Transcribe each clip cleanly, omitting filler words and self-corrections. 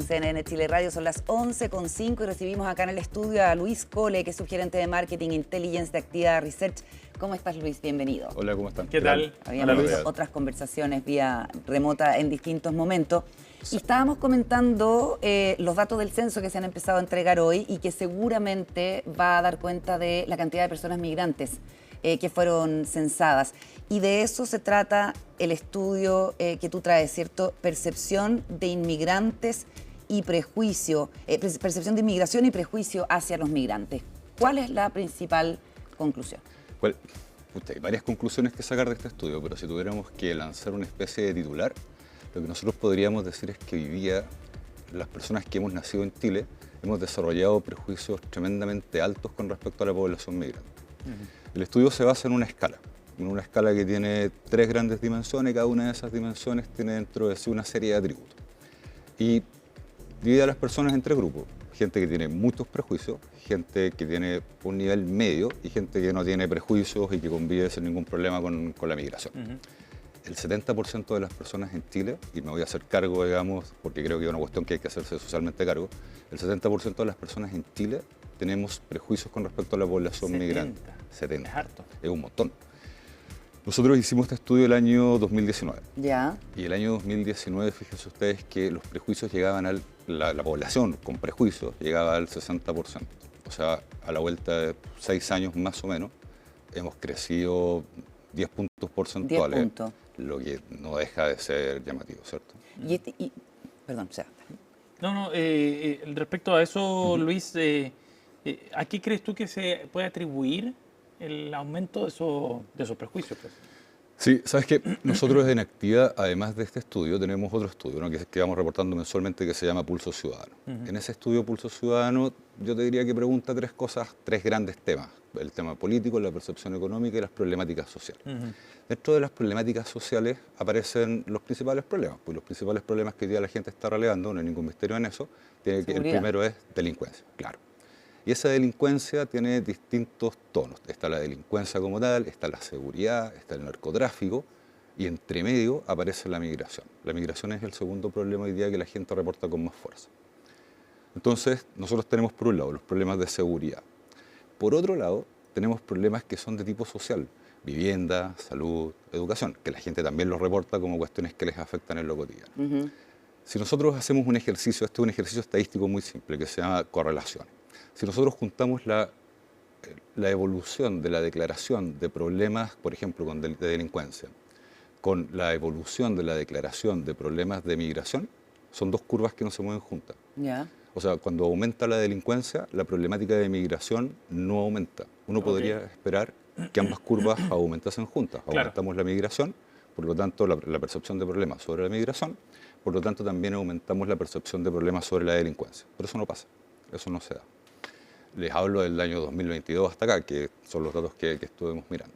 CNN Chile Radio, son las 11:05 y recibimos acá en el estudio a Luis Cole, que es subgerente de Marketing Intelligence de Activa Research. ¿Cómo estás, Luis? Bienvenido. Hola, ¿cómo están? ¿Qué tal? Habíamos tenido otras conversaciones vía remota en distintos momentos. Y estábamos comentando los datos del censo que se han empezado a entregar hoy y que seguramente va a dar cuenta de la cantidad de personas migrantes que fueron censadas. Y de eso se trata el estudio que tú traes, ¿cierto? Percepción de inmigrantes y prejuicio, percepción de inmigración y prejuicio hacia los migrantes. ¿Cuál es la principal conclusión? Bueno, hay varias conclusiones que sacar de este estudio, pero si tuviéramos que lanzar una especie de titular, lo que nosotros podríamos decir es que hoy día las personas que hemos nacido en Chile hemos desarrollado prejuicios tremendamente altos con respecto a la población migrante. El estudio se basa en una escala que tiene 3 grandes dimensiones, y cada una de esas dimensiones tiene dentro de sí una serie de atributos. Y divide a las personas en 3 grupos: gente que tiene muchos prejuicios, gente que tiene un nivel medio y gente que no tiene prejuicios y que convive sin ningún problema con la migración. El 70% de las personas en Chile, y me voy a hacer cargo, digamos, porque creo que es una cuestión que hay que hacerse socialmente cargo, el 70% de las personas en Chile tenemos prejuicios con respecto a la población migrante. 70. Es harto. Es un montón. Nosotros hicimos este estudio el año 2019. Ya. Y el año 2019, fíjense ustedes que los prejuicios llegaban a la población con prejuicios llegaba al 60%. O sea, a la vuelta de 6 años más o menos, hemos crecido 10 puntos porcentuales. 10 puntos. Lo que no deja de ser llamativo, ¿cierto? Perdón, o sea. Respecto a eso, Luis, ¿a qué crees tú que se puede atribuir el aumento de esos prejuicios? Pues? Sí, sabes que nosotros en Activa, además de este estudio, tenemos otro estudio, ¿no?, que vamos reportando mensualmente, que se llama Pulso Ciudadano. En ese estudio Pulso Ciudadano, yo te diría que pregunta 3 cosas, 3 grandes temas: el tema político, la percepción económica y las problemáticas sociales. Dentro de las problemáticas sociales aparecen los principales problemas, pues los principales problemas que hoy día la gente está relevando, no hay ningún misterio en eso. El primero es delincuencia, claro. Y esa delincuencia tiene distintos tonos. Está la delincuencia como tal, está la seguridad, está el narcotráfico, y entre medio aparece la migración. La migración es el segundo problema hoy día que la gente reporta con más fuerza. Entonces, nosotros tenemos por un lado los problemas de seguridad. Por otro lado, tenemos problemas que son de tipo social: vivienda, salud, educación, que la gente también los reporta como cuestiones que les afectan en lo cotidiano. Si nosotros hacemos un ejercicio, este es un ejercicio estadístico muy simple que se llama correlaciones. Si nosotros juntamos la evolución de la declaración de problemas, por ejemplo, de delincuencia, con la evolución de la declaración de problemas de migración, son 2 curvas que no se mueven juntas. Ya. O sea, cuando aumenta la delincuencia, la problemática de migración no aumenta. Uno podría esperar que ambas curvas aumentasen juntas. Claro. Aumentamos la migración, por lo tanto la percepción de problemas sobre la migración, por lo tanto también aumentamos la percepción de problemas sobre la delincuencia. Pero eso no pasa, eso no se da. Les hablo del año 2022 hasta acá, que son los datos que estuvimos mirando.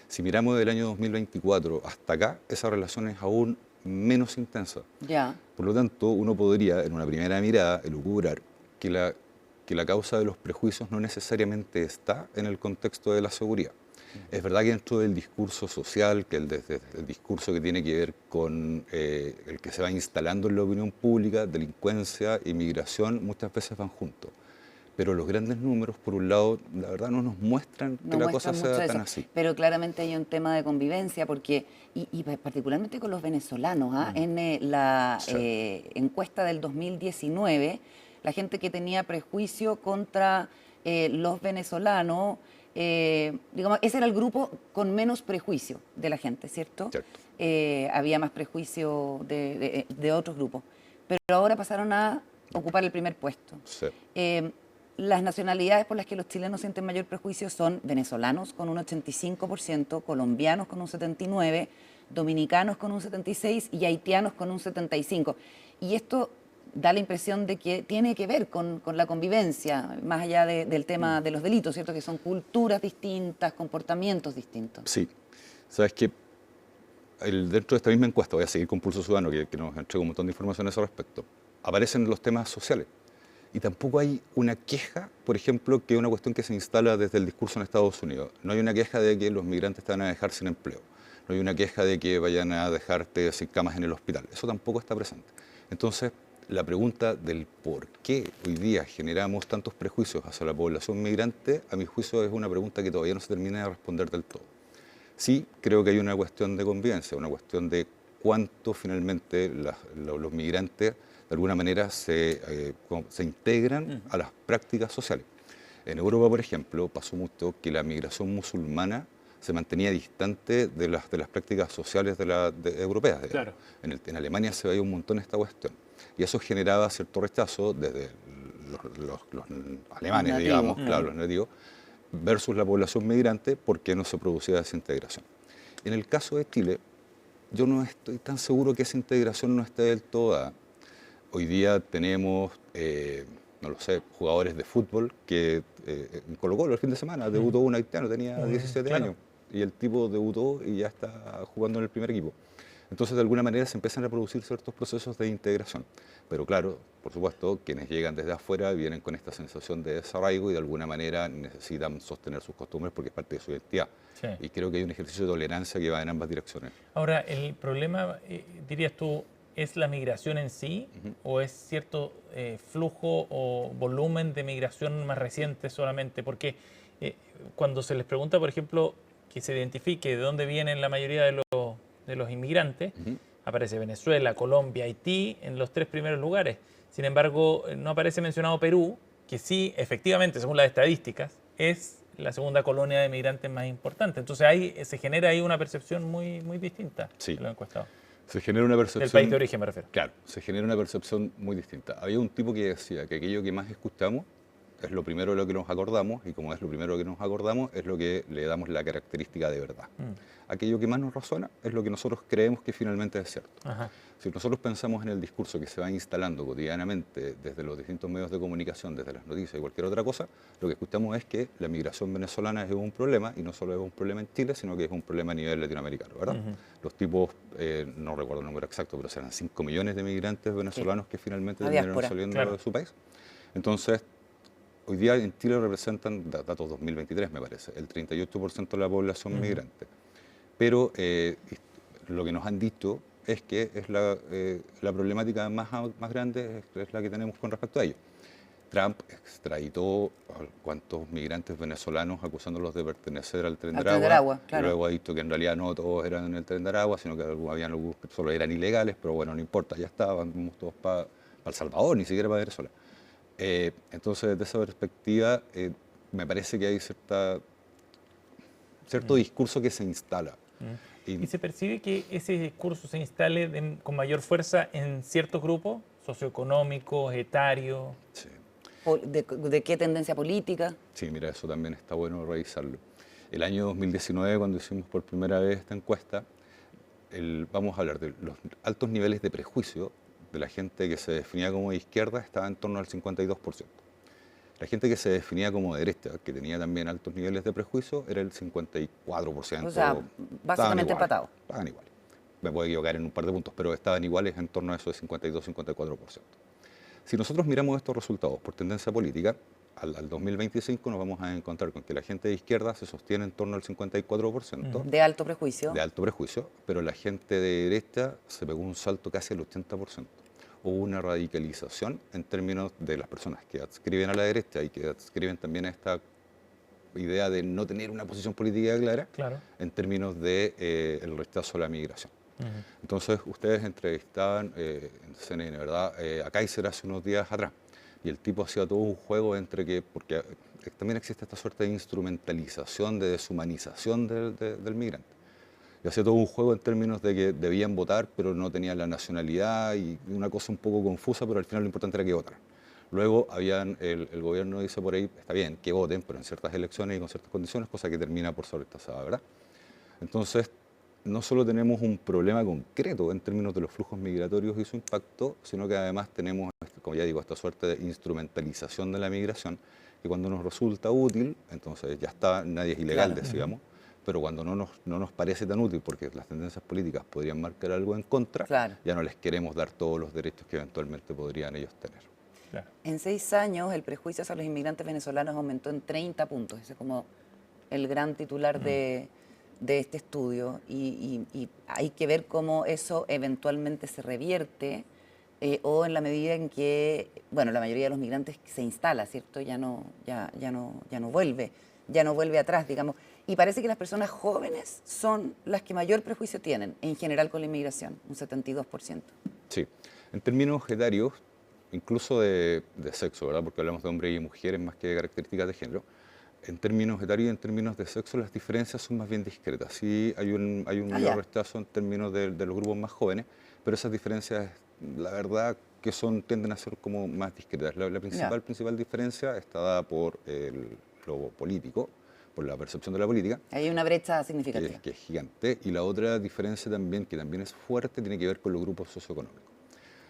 Si miramos del año 2024 hasta acá, esa relación es aún menos intensa. Ya. Por lo tanto, uno podría, en una primera mirada, elucubrar que la causa de los prejuicios no necesariamente está en el contexto de la seguridad. Es verdad que dentro del discurso social, que el discurso que tiene que ver con el que se va instalando en la opinión pública, delincuencia y migración muchas veces van juntos. Pero los grandes números, por un lado, la verdad no nos muestran que la cosa sea tan así. Pero claramente hay un tema de convivencia, porque, y particularmente con los venezolanos, en la encuesta del 2019, la gente que tenía prejuicio contra los venezolanos, digamos, ese era el grupo con menos prejuicio de la gente, ¿cierto? Cierto. Había más prejuicio de otros grupos, pero ahora pasaron a ocupar el primer puesto. Sí. Las nacionalidades por las que los chilenos sienten mayor prejuicio son venezolanos con un 85%, colombianos con un 79%, dominicanos con un 76% y haitianos con un 75%. Y esto da la impresión de que tiene que ver con la convivencia, más allá del tema de los delitos, ¿cierto? Que son culturas distintas, comportamientos distintos. Sí. Sabes que dentro de esta misma encuesta, voy a seguir con Pulso Ciudadano, que nos entrega un montón de información a ese respecto, aparecen los temas sociales. Y tampoco hay una queja, por ejemplo, que es una cuestión que se instala desde el discurso en Estados Unidos. No hay una queja de que los migrantes te van a dejar sin empleo. No hay una queja de que vayan a dejarte sin camas en el hospital. Eso tampoco está presente. Entonces, la pregunta del por qué hoy día generamos tantos prejuicios hacia la población migrante, a mi juicio es una pregunta que todavía no se termina de responder del todo. Sí, creo que hay una cuestión de convivencia, una cuestión de cuánto finalmente los migrantes de alguna manera se integran a las prácticas sociales. En Europa, por ejemplo, pasó mucho que la migración musulmana se mantenía distante de las prácticas sociales europeas. Claro. En Alemania se veía un montón esta cuestión. Y eso generaba cierto rechazo desde los alemanes, Nativos. digamos, claro, los nativos, versus la población migrante, porque no se producía esa integración. En el caso de Chile, yo no estoy tan seguro que esa integración no esté del todo dada. Hoy día tenemos, no lo sé, jugadores de fútbol que en Colo-Colo el fin de semana debutó un haitiano, tenía 17 claro. años, y el tipo debutó y ya está jugando en el primer equipo. Entonces, de alguna manera se empiezan a producir ciertos procesos de integración. Pero claro, por supuesto, quienes llegan desde afuera vienen con esta sensación de desarraigo y de alguna manera necesitan sostener sus costumbres porque es parte de su identidad. Sí. Y creo que hay un ejercicio de tolerancia que va en ambas direcciones. Ahora, ¿el problema, dirías tú, es la migración en sí o es cierto flujo o volumen de migración más reciente solamente? Porque cuando se les pregunta, por ejemplo, que se identifique de dónde vienen la mayoría de los inmigrantes, aparece Venezuela, Colombia, Haití en los 3 primeros lugares. Sin embargo, no aparece mencionado Perú, que sí, efectivamente, según las estadísticas, es la segunda colonia de migrantes más importante. Entonces se genera ahí una percepción muy, muy distinta Sí. de los encuestados. Se genera una percepción... Del país de origen, me refiero. Claro, se genera una percepción muy distinta. Había un tipo que decía que aquello que más escuchamos es lo primero de lo que nos acordamos, y como es lo primero que nos acordamos, es lo que le damos la característica de verdad. Aquello que más nos resuena es lo que nosotros creemos que finalmente es cierto. Ajá. Si nosotros pensamos en el discurso que se va instalando cotidianamente desde los distintos medios de comunicación, desde las noticias y cualquier otra cosa, lo que escuchamos es que la migración venezolana es un problema, y no solo es un problema en Chile, sino que es un problema a nivel latinoamericano, ¿verdad? Los tipos, no recuerdo el número exacto, pero serán 5 millones de migrantes venezolanos que finalmente terminaron saliendo de su país. Entonces, hoy día en Chile representan, datos 2023 me parece, el 38% de la población migrante. Pero lo que nos han dicho es que es la problemática más grande es la que tenemos con respecto a ello. Trump extraditó a cuantos migrantes venezolanos acusándolos de pertenecer al Tren de Aragua. Claro. Luego ha dicho que en realidad no todos eran en el Tren de Aragua, sino que habían algunos que solo eran ilegales, pero bueno, no importa, ya estaban todos para El Salvador, ni siquiera para Venezuela. Entonces, desde esa perspectiva, me parece que hay cierto discurso que se instala. ¿Y se percibe que ese discurso se instale con mayor fuerza en ciertos grupos socioeconómicos, etarios? Sí. ¿De qué tendencia política? Sí, mira, eso también está bueno revisarlo. El año 2019, cuando hicimos por primera vez esta encuesta, vamos a hablar de los altos niveles de prejuicio de la gente que se definía como de izquierda, estaba en torno al 52%. La gente que se definía como de derecha, que tenía también altos niveles de prejuicio, era el 54%. O sea, básicamente empatados. Estaban iguales. Me puedo equivocar en un par de puntos, pero estaban iguales en torno a eso de 52-54%. Si nosotros miramos estos resultados por tendencia política, al 2025 nos vamos a encontrar con que la gente de izquierda se sostiene en torno al 54%. De alto prejuicio. De alto prejuicio, pero la gente de derecha se pegó un salto casi al 80%. Hubo una radicalización en términos de las personas que adscriben a la derecha y que adscriben también a esta idea de no tener una posición política clara, en términos de el rechazo a la migración. Entonces, ustedes entrevistaban en CNN, ¿verdad?, a Kaiser hace unos días atrás, y el tipo hacía todo un juego entre que, porque también existe esta suerte de instrumentalización, de deshumanización del migrante. Y hacía todo un juego en términos de que debían votar, pero no tenían la nacionalidad, y una cosa un poco confusa, pero al final lo importante era que votaran. Luego el gobierno dice por ahí, está bien, que voten, pero en ciertas elecciones y con ciertas condiciones, cosa que termina por sobretasada, ¿verdad? Entonces, no solo tenemos un problema concreto en términos de los flujos migratorios y su impacto, sino que además tenemos, como ya digo, esta suerte de instrumentalización de la migración, que cuando nos resulta útil, entonces ya está, nadie es ilegal, digamos, pero cuando no nos parece tan útil, porque las tendencias políticas podrían marcar algo en contra, ya no les queremos dar todos los derechos que eventualmente podrían ellos tener. En 6 años, el prejuicio hacia los inmigrantes venezolanos aumentó en 30 puntos. Ese es como el gran titular de este estudio. Y hay que ver cómo eso eventualmente se revierte o en la medida en que, bueno, la mayoría de los migrantes se instala, ¿cierto? Ya no vuelve atrás, digamos. Y parece que las personas jóvenes son las que mayor prejuicio tienen, en general, con la inmigración, un 72%. Sí, en términos etarios, incluso de sexo, ¿verdad? Porque hablamos de hombres y mujeres más que de características de género. En términos etarios y en términos de sexo, las diferencias son más bien discretas. Sí, hay un mayor rechazo en términos de los grupos más jóvenes, pero esas diferencias, la verdad, que tienden a ser como más discretas. La principal diferencia está dada por lo político, por la percepción de la política. Hay una brecha significativa. Que es gigante. Y la otra diferencia también, que también es fuerte, tiene que ver con los grupos socioeconómicos.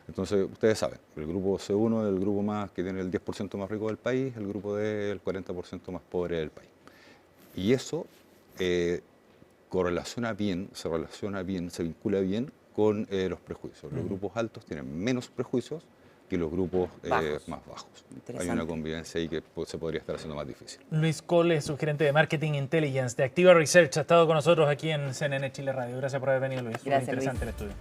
Entonces, ustedes saben, el grupo C1 es el grupo que tiene el 10% más rico del país, el grupo D el 40% más pobre del país. Y eso se relaciona bien, se vincula bien con los prejuicios. Los grupos altos tienen menos prejuicios que los grupos más bajos. Hay una convivencia ahí que se podría estar haciendo más difícil. Luis Cole, su gerente de Marketing Intelligence de Activa Research, ha estado con nosotros aquí en CNN Chile Radio. Gracias por haber venido, Luis. Muy interesante el estudio.